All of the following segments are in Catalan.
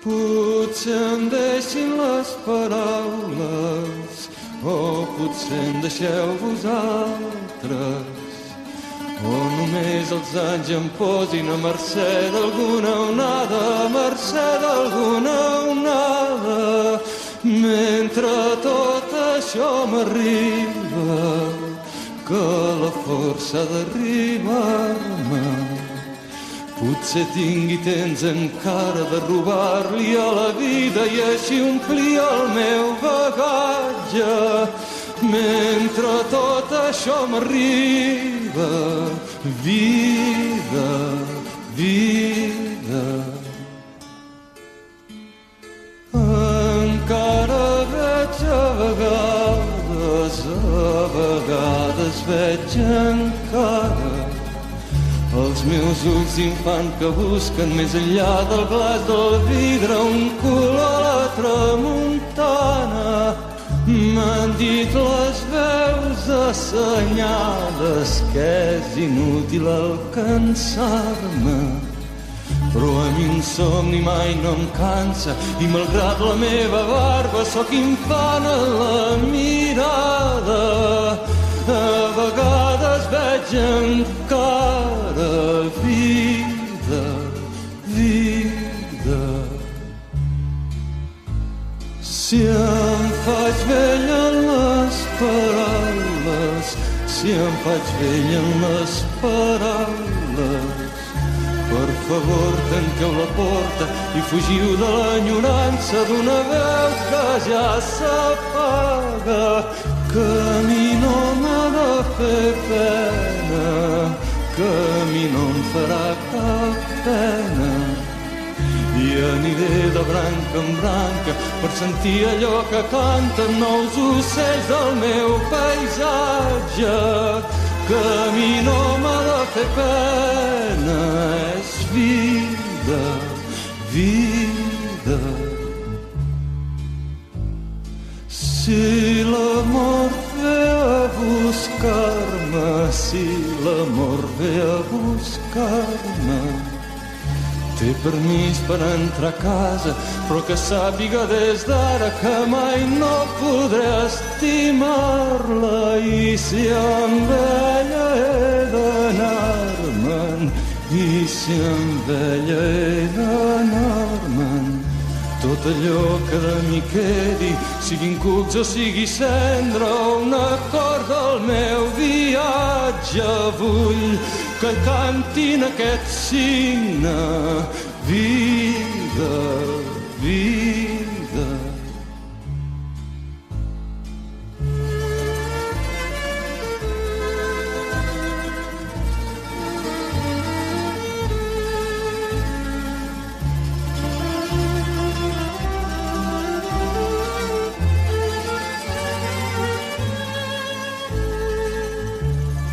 Potser em deixin les paraules o potser em deixeu vosaltres, o només els anys em posin a mercè d'alguna onada, a mercè d'alguna onada. Mentre tot això m'arriba, que la força d'arribar-me, potser tingui temps encara de robar-li a la vida i així omplir el meu bagatge. Mentre tot això m'arriba, vida, vida. Encara veig a vegades veig encara els meus ulls d'infant que busquen més enllà del glaç del vidre un color a la tramuntana. M'han dit les veus assenyades que és inútil alcançar-me, però a mi un somni mai no em cansa i malgrat la meva barba sóc infant en la mirada. A vegades veig encara vida, vida. Si em faig vell en les paraules, si em faig vell en les paraules, per favor, tanqueu la porta i fugiu de l'enyorança d'una veu que ja s'apaga, que a mi no m'ha de fer pena, que a mi no em farà cap pena. I aniré de branca en branca per sentir allò que canten nous ocells del meu paisatge, que a mi no m'ha de fer pena, és vida, vida. Si l'amor ve a buscar-me, si l'amor ve a buscar-me, té permís per entrar a casa, però que sàpiga des d'ara que mai no podré estimar-la. I si amb ella he d'anar-me'n, i si amb ella he d'anar-me'n, tot allò que de mi quedi, siguin cucs o sigui cendra o un acord del meu viatge, vull que cantin aquest signe, vida, vida.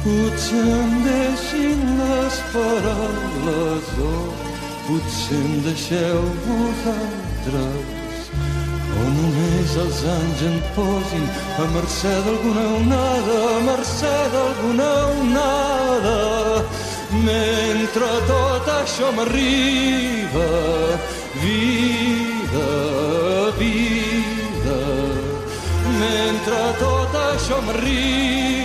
Potser em deixin les paraules o potser em deixeu vosaltres, o només els anys em posin a mercè d'alguna onada, a mercè d'alguna onada. Mentre tot això m'arriba, vida, vida. Mentre tot això m'arriba,